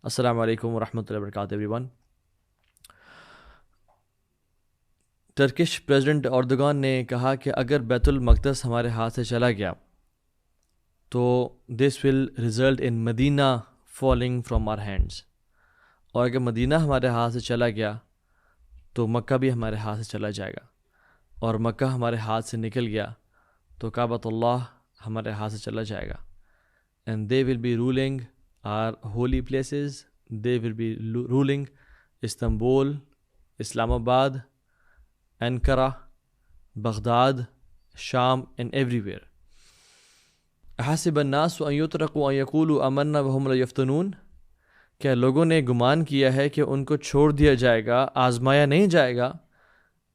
السلام علیکم ورحمۃ اللہ وبرکاتہ every one. Turkish president Erdogan نے کہا کہ اگر بیت المقدس ہمارے ہاتھ سے چلا گیا تو this will result in Madina falling from our hands, اور اگر مدینہ ہمارے ہاتھ سے چلا گیا تو مکہ بھی ہمارے ہاتھ سے چلا جائے گا، اور مکہ ہمارے ہاتھ سے نکل گیا تو کعبۃ اللہ ہمارے ہاتھ سے چلا جائے گا، and they will be ruling our holy places, they will be ruling Istanbul, Islamabad, Ankara, Baghdad, شام اینڈ ایوری ویئر۔ حسب الناس ان یترکوا ان یقولوا آمنا وهم لا یفتنون، کیا لوگوں نے گمان کیا ہے کہ ان کو چھوڑ دیا جائے گا، آزمایا نہیں جائے گا؟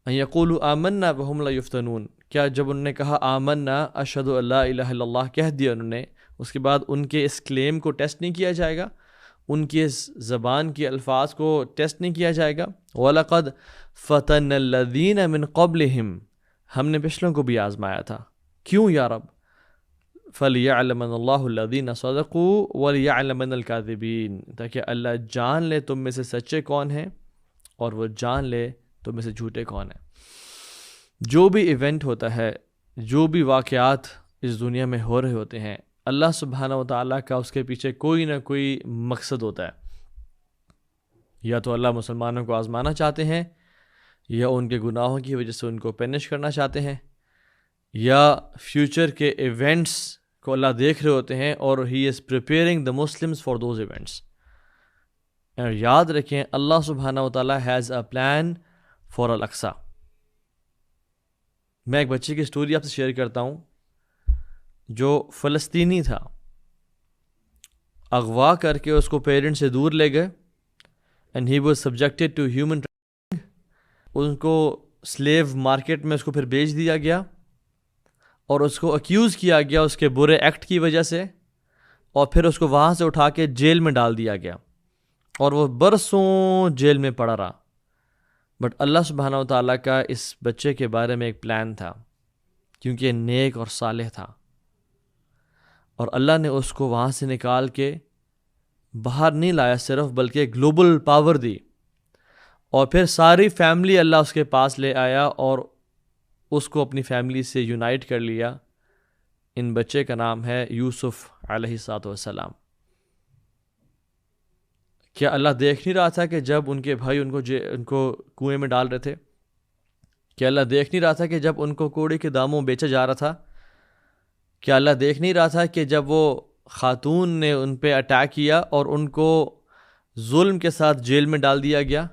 ان یقولوا آمنا وهم لا یفتنون، کیا جب انہوں نے کہا آمنا اشہد ان لا الہ الا اللہ کہہ دیا انہوں نے، اس کے بعد ان کے اس کلیم کو ٹیسٹ نہیں کیا جائے گا، ان کی اس زبان کے الفاظ کو ٹیسٹ نہیں کیا جائے گا؟ وَلَقَدْ فَتَنَّ الَّذِينَ مِن قَبْلِهِمْ، ہم نے پچھلوں کو بھی آزمایا تھا، کیوں یا رب؟ فَلِيَعْلَمَنَ اللَّهُ الَّذِينَ صَدَقُوا وَلِيَعْلَمَنَ الْكَاذِبِينَ، تاکہ اللہ جان لے تم میں سے سچے کون ہیں اور وہ جان لے تم میں سے جھوٹے کون ہیں۔ جو بھی ایونٹ ہوتا ہے، جو بھی واقعات اس دنیا میں ہو رہے ہوتے ہیں، اللہ سبحانہ و تعالیٰ کا اس کے پیچھے کوئی نہ کوئی مقصد ہوتا ہے۔ یا تو اللہ مسلمانوں کو آزمانا چاہتے ہیں، یا ان کے گناہوں کی وجہ سے ان کو پینش کرنا چاہتے ہیں، یا فیوچر کے ایونٹس کو اللہ دیکھ رہے ہوتے ہیں اور he is preparing the Muslims for those events. اور یاد رکھیں اللہ سبحانہ و تعالیٰ ہیز اے پلان فار الاقصی۔ میں ایک بچے کی سٹوری آپ سے شیئر کرتا ہوں جو فلسطینی تھا، اغوا کر کے اس کو پیرنٹ سے دور لے گئے، and he was subjected to human trafficking, ان کو سلیو مارکیٹ میں اس کو پھر بیچ دیا گیا، اور اس کو اکیوز کیا گیا اس کے برے ایکٹ کی وجہ سے، اور پھر اس کو وہاں سے اٹھا کے جیل میں ڈال دیا گیا، اور وہ برسوں جیل میں پڑا رہا۔ بٹ اللہ سبحانہ و تعالیٰ کا اس بچے کے بارے میں ایک پلان تھا، کیونکہ یہ نیک اور صالح تھا، اور اللہ نے اس کو وہاں سے نکال کے باہر نہیں لایا صرف، بلکہ گلوبل پاور دی، اور پھر ساری فیملی اللہ اس کے پاس لے آیا اور اس کو اپنی فیملی سے یونائٹ کر لیا۔ ان بچے کا نام ہے یوسف علیہ السلام۔ کیا اللہ دیکھ نہیں رہا تھا کہ جب ان کے بھائی ان کو کنویں میں ڈال رہے تھے؟ کیا اللہ دیکھ نہیں رہا تھا کہ جب ان کو کوڑے کے داموں بیچا جا رہا تھا؟ کیا اللہ دیکھ نہیں رہا تھا کہ جب وہ خاتون نے ان پہ اٹیک کیا اور ان کو ظلم کے ساتھ جیل میں ڈال دیا گیا؟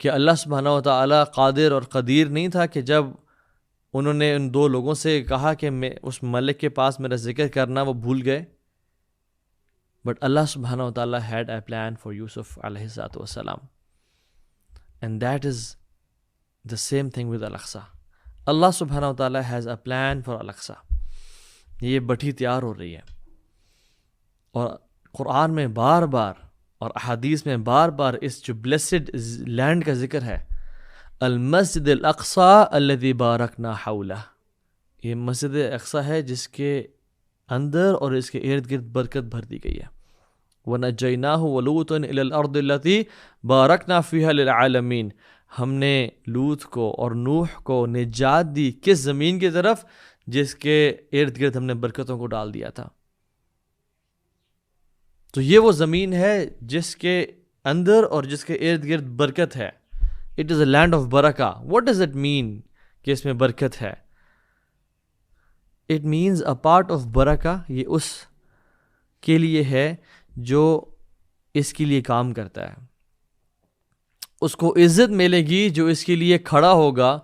کہ اللہ سبحانہ و تعالیٰ قادر اور قدیر نہیں تھا کہ جب انہوں نے ان دو لوگوں سے کہا کہ میں اس ملک کے پاس میرا ذکر کرنا، وہ بھول گئے؟ بٹ اللہ سبحانہ و تعالیٰ ہیڈ اے پلان فار یوسف علیہ السلام، and that is the same thing with الاقصی۔ اللہ سبحانہ و تعالیٰ ہیز اے پلان فار الاقصی۔ یہ بٹھی تیار ہو رہی ہے، اور قرآن میں بار بار اور احادیث میں بار بار اس جو بلیسڈ لینڈ کا ذکر ہے، المسجد الاقصی الذی بارکنا حولہ، یہ مسجد اقصی ہے جس کے اندر اور اس کے ارد گرد برکت بھر دی گئی ہے۔ وَنَجَّيْنَاهُ وَلُوطًا إِلَى الْأَرْضِ الَّتِي بَارَكْنَا فِيهَا لِلْعَالَمِينَ، ہم نے لوط کو اور نوح کو نجات دی کس زمین کی طرف؟ جس کے ارد گرد ہم نے برکتوں کو ڈال دیا تھا۔ تو یہ وہ زمین ہے جس کے اندر اور جس کے ارد گرد برکت ہے۔ It is a land of برکہ۔ واٹ ڈز اٹ مین کہ اس میں برکت ہے؟ It means a part of برکہ، یہ اس کے لیے ہے جو اس کے لیے کام کرتا ہے۔ اس کو عزت ملے گی جو اس کے لیے کھڑا ہوگا،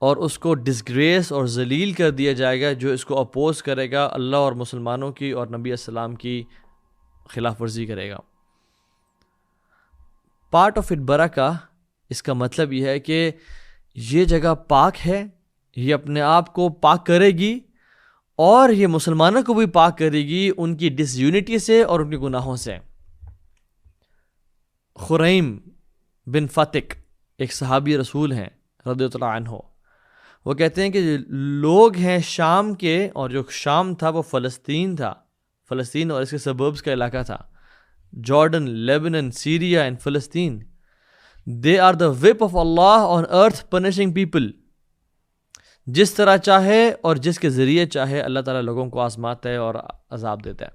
اور اس کو ڈسگریس اور ذلیل کر دیا جائے گا جو اس کو اپوز کرے گا، اللہ اور مسلمانوں کی اور نبی السلام کی خلاف ورزی کرے گا۔ پارٹ آف اٹ برکہ، اس کا مطلب یہ ہے کہ یہ جگہ پاک ہے، یہ اپنے آپ کو پاک کرے گی، اور یہ مسلمانوں کو بھی پاک کرے گی ان کی ڈس یونٹی سے اور ان کے گناہوں سے۔ خریم بن فتق ایک صحابی رسول ہیں رضی اللہ عنہ، وہ کہتے ہیں کہ لوگ ہیں شام کے، اور جو شام تھا وہ فلسطین تھا، فلسطین اور اس کے سبربز کا علاقہ تھا۔ Jordan, Lebanon, Syria and Palestine. They are the whip of Allah on earth punishing people. جس طرح چاہے اور جس کے ذریعے چاہے اللہ تعالیٰ لوگوں کو آزماتا ہے اور عذاب دیتا ہے.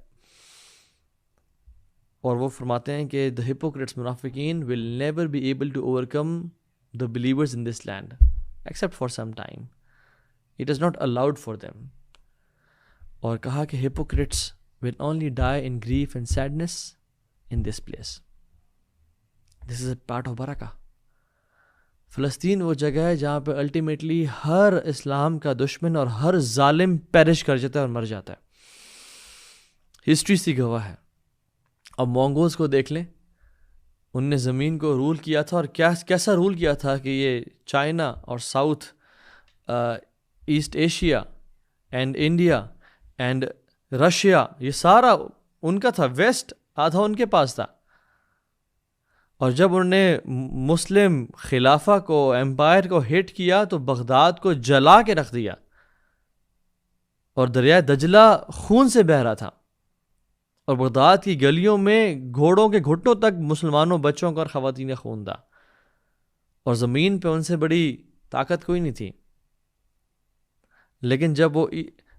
اور وہ فرماتے ہیں کہ the hypocrites منافقین will never be able to overcome the believers in this land except for some time. It is not allowed for them. اور کہا کہ hypocrites will only die in grief and sadness in this place. This is a part of barakah. فلسطین وہ جگہ ہے جہاں پہ ultimately ہر اسلام کا دشمن اور ہر ظالم پیرش کر جاتا ہے اور مر جاتا ہے. ہسٹری سی گواہ ہے. اب مونگولز کو دیکھ لیں, ان نے زمین کو رول کیا تھا, اور کیسا رول کیا تھا کہ یہ چائنا اور South East Asia and India and Russia, یہ سارا ان کا تھا. ویسٹ آدھا ان کے پاس تھا. اور جب انہوں نے مسلم خلافہ کو, امپائر کو ہٹ کیا تو بغداد کو جلا کے رکھ دیا, اور دریائے دجلہ خون سے بہہ رہا تھا, اور بغداد کی گلیوں میں گھوڑوں کے گھٹنوں تک مسلمانوں, بچوں کا اور خواتین کا خون تھا, اور زمین پہ ان سے بڑی طاقت کوئی نہیں تھی. لیکن جب وہ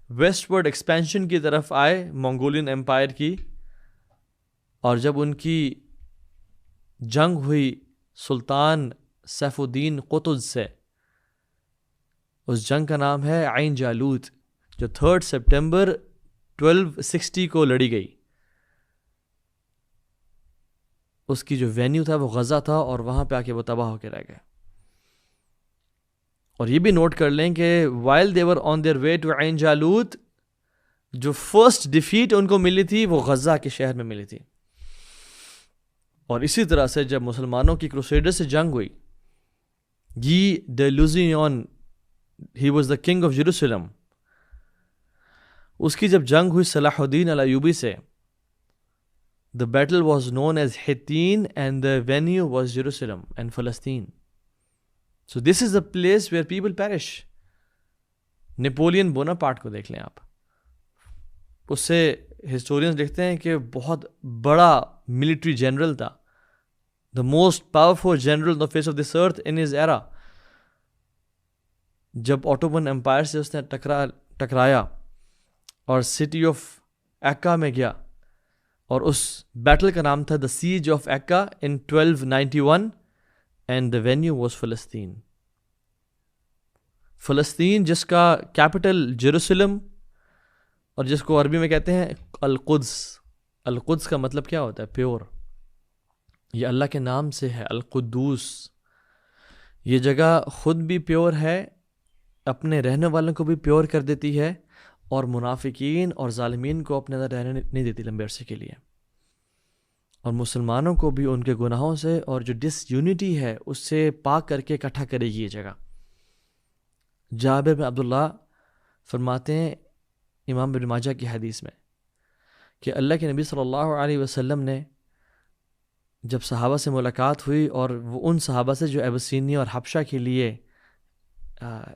ویسٹ ورڈ ایکسپینشن کی طرف آئے منگولین امپائر کی, اور جب ان کی جنگ ہوئی سلطان سیف الدین قطز سے, اس جنگ کا نام ہے عین جالوت, جو 3 سپٹمبر 1260 کو لڑی گئی. اس کی جو وینیو تھا وہ غزہ تھا, اور وہاں پہ آ کے وہ تباہ ہو کے رہ گئے. اور یہ بھی نوٹ کر لیں کہ while they were on their way to عین جالوت, جو فرسٹ ڈیفیٹ ان کو ملی تھی وہ غزہ کے شہر میں ملی تھی. اور اسی طرح سے جب مسلمانوں کی کروسیڈر سے جنگ ہوئی, Guy de Lusignan, he was the king of Jerusalem, اس کی جب جنگ ہوئی صلاح الدین الایوبی سے, the battle was known as Hain and the venue was Jerusalem and Palestine. So this is the place where people perish. Napoleon Bonaparte کو دیکھ لیں آپ, اس سے ہسٹورینز لکھتے ہیں کہ بہت بڑا ملٹری جنرل تھا, the most powerful general on the face of this earth in his era. جب اوٹومن امپائر سے اس نے ٹکرایا اور سٹی آف ایکا میں گیا, اور اس بیٹل کا نام تھا the siege of Akka in 1291 and the venue was فلسطین. فلسطین جس کا کیپٹل جیروسلم, اور جس کو عربی میں کہتے ہیں القدس. القدس کا مطلب کیا ہوتا ہے؟ پیور. یہ اللہ کے نام سے ہے, القدوس. یہ جگہ خود بھی پیور ہے, اپنے رہنے والوں کو بھی پیور کر دیتی ہے, اور منافقین اور ظالمین کو اپنے اندر رہنے نہیں دیتی لمبے عرصے کے لیے, اور مسلمانوں کو بھی ان کے گناہوں سے اور جو ڈس یونٹی ہے اس سے پاک کر کے اکٹھا کرے گی یہ جگہ. جابر بن عبداللہ فرماتے ہیں امام ابن ماجہ کی حدیث میں کہ اللہ کے نبی صلی اللہ علیہ وسلم نے جب صحابہ سے ملاقات ہوئی, اور وہ ان صحابہ سے جو ابسینیا اور حبشہ کے لیے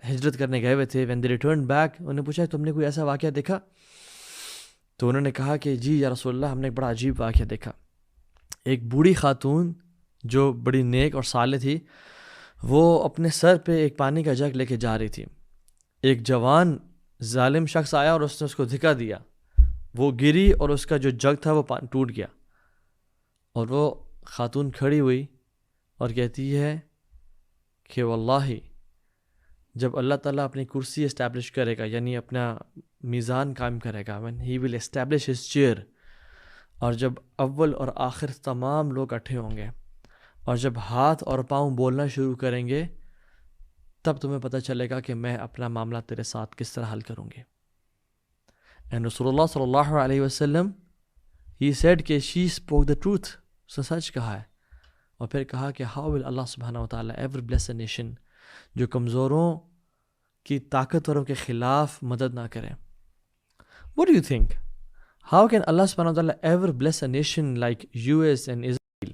ہجرت کرنے گئے ہوئے تھے, when they returned back, انہوں نے پوچھا تم نے کوئی ایسا واقعہ دیکھا؟ تو انہوں نے کہا کہ جی یا رسول اللہ, ہم نے ایک بڑا عجیب واقعہ دیکھا. ایک بوڑھی خاتون جو بڑی نیک اور صالح تھی, وہ اپنے سر پہ ایک پانی کا جگ لے کے جا رہی تھی. ایک جوان ظالم شخص آیا اور اس نے اس کو دھکا دیا, وہ گری اور اس کا جو جگ تھا وہ ٹوٹ گیا. اور وہ خاتون کھڑی ہوئی اور کہتی ہے کہ واللہ جب اللہ تعالیٰ اپنی کرسی اسٹیبلش کرے گا, یعنی اپنا میزان قائم کرے گا, when he will establish his chair, اور جب اول اور آخر تمام لوگ اکٹھے ہوں گے, اور جب ہاتھ اور پاؤں بولنا شروع کریں گے, تب تمہیں پتہ چلے گا کہ میں اپنا معاملہ تیرے ساتھ کس طرح حل کروں گے. اینڈ رسول اللہ صلی اللہ علیہ وسلم he said کہ she spoke the truth, اس نے سچ کہا ہے. اور پھر کہا کہ how will Allah سبحانہ و تعالیٰ ever bless a nation جو کمزوروں کی طاقتوروں کے خلاف مدد نہ کرے. What do you think? How can Allah سبحانہ و تعالیٰ ever bless a nation like US and Israel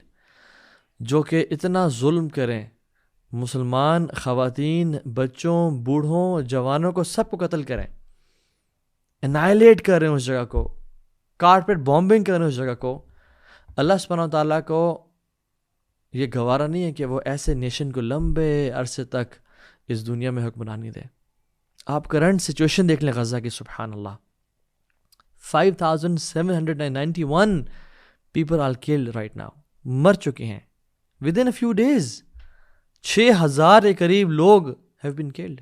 جو کہ اتنا ظلم کریں, مسلمان خواتین, بچوں, بوڑھوں, جوانوں کو سب کو قتل کریں, annihilate کریں اس جگہ کو, کارپیٹ بامبنگ کریں اس جگہ کو. اللہ سبحانہ و تعالیٰ کو یہ گوارا نہیں ہے کہ وہ ایسے نیشن کو لمبے عرصے تک اس دنیا میں حکمرانی دے. آپ کرنٹ سچویشن دیکھ لیں غزہ کی, سبحان اللہ. 5791 people are killed right now. مر چکے ہیں within a few days. 6000 کے قریب لوگ have been killed.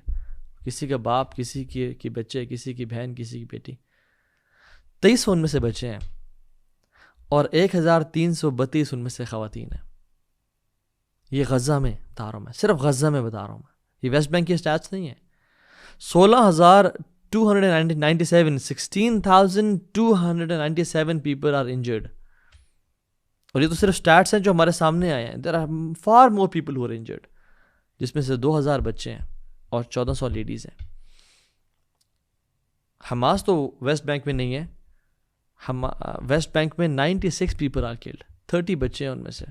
کسی کا باپ, کسی کی بچے, کسی کی بہن, کسی کی بیٹی. 2300 ان میں سے بچے ہیں اور 1332 ان میں سے خواتین ہیں. یہ غزہ میں بتا رہا ہوں میں, صرف غزہ میں بتا رہا ہوں میں, یہ ویسٹ بینک کی اسٹیٹس نہیں ہیں. 16,297 people are injured. اور یہ تو صرف سٹیٹس ہیں جو ہمارے سامنے آئے ہیں. There are far more people who are injured, جس میں سے 2000 بچے ہیں اور 1400 لیڈیز ہیں. حماس تو ویسٹ بینک میں نہیں ہے. ویسٹ بینک میں 96 people are killed. 30 بچے ہیں ان میں سے.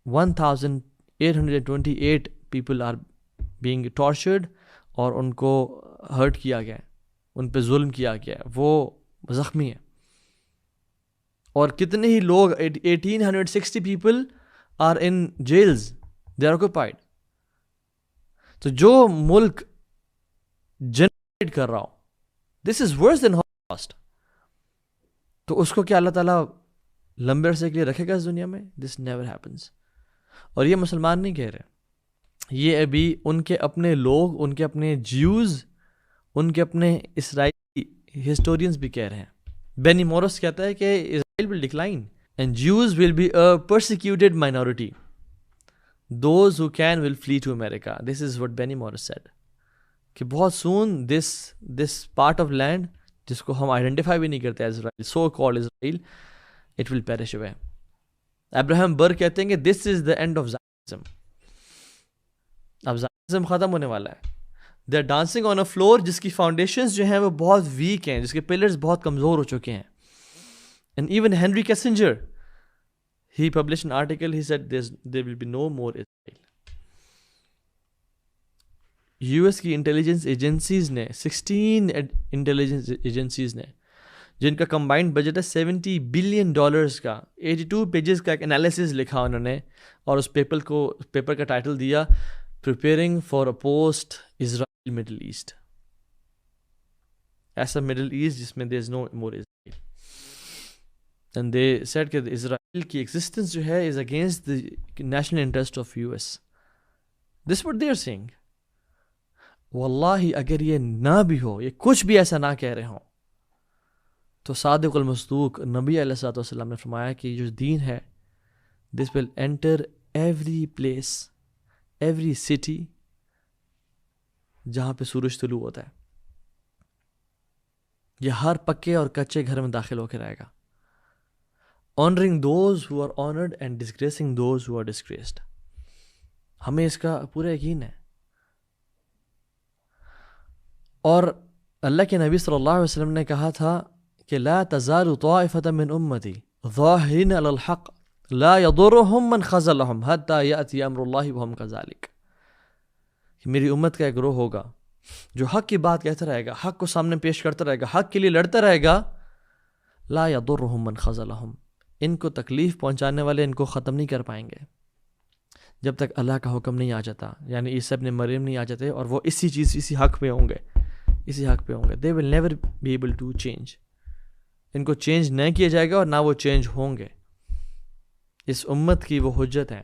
1828 people are being tortured اور ان کو ہرٹ کیا گیا ہے, ان پہ ظلم کیا گیا ہے, وہ زخمی ہیں. اور کتنے ہی لوگ 1860 people are in jails, they are occupied. تو جو ملک جنریٹ کر رہا ہو, this is worse than Holocaust, تو اس کو کیا اللہ تعالیٰ لمبے عرصے کے لیے رکھے گا اس دنیا میں؟ This never happens. اور یہ مسلمان نہیں کہہ رہے, یہ ابھی ان کے اپنے لوگ, ان کے اپنے جیوز, ان کے اپنے اسرائیلی ہسٹورینز بھی کہہ رہے ہیں. بینی مورس کہتا ہے کہ اسرائیل will decline and Jews will be a persecuted minority. Those who can will flee to America. This is what Benny Morris said. کہ بہت soon this part of land جس کو ہم آئیڈینٹیفائی بھی نہیں کرتے اسرائیل, so called Israel, it will perish away. Abraham بر کہتے ہیں کہ this is the end of Zionism. اب زائنزم ختم ہونے والا ہے. They are dancing on a floor جس کی فاؤنڈیشنز جو ہیں وہ بہت ویک ہیں, جس کے پلرز بہت کمزور ہو چکے ہیں. And even Henry Kissinger, he publish an article, he said there will be no more Israel. U S کی انٹیلیجنس ایجنسیز نے 16 انٹیلیجنس ایجنسیز نے, جن کا کمبائنڈ بجٹ ہے $70 billion کا, 82 پیجز کا ایک انالیسز لکھا انہوں نے, اور اس پیپر کا ٹائٹل دیا Preparing for a post-Israel Middle East. ایسا Middle East جس میں there is no more Israel. And they said کہ Israel کی existence جو ہے is against the national interest of US. This is what they are saying. واللہ اگر یہ نہ بھی ہو, یہ کچھ بھی ایسا نہ کہہ رہے ہوں, تو صادق المصدوق نبی علیہ الصلوۃ والسلام نے فرمایا کہ جو دین ہے, this will enter every place, every city جہاں پہ سورج طلوع ہوتا ہے. یہ ہر پکے اور کچے گھر میں داخل ہو کے رہے گا. Honouring those who are honoured and disgracing those who are disgraced. ہمیں اس کا پورا یقین ہے. اور اللہ کے نبی صلی اللہ علیہ وسلم نے کہا تھا کہ لا تزال طائفة من امتی ظاہرین علی الحق لا يضرهم من خذلهم حتى يأتي امر الله وهم كذلك. کہ میری امت کا ایک گروہ ہوگا جو حق کی بات کہتا رہے گا, حق کو سامنے پیش کرتا رہے گا, حق کے لیے لڑتا رہے گا. لا يضرهم من خذلهم, ان کو تکلیف پہنچانے والے ان کو ختم نہیں کر پائیں گے جب تک اللہ کا حکم نہیں آ جاتا, یعنی عیسیٰ ابن مریم نہیں آ جاتے اور وہ اسی حق پہ ہوں گے, اسی حق پہ ہوں گے. they will never be able to change. ان کو چینج نہیں کیا جائے گا اور نہ وہ چینج ہوں گے. اس امت کی وہ حجت ہے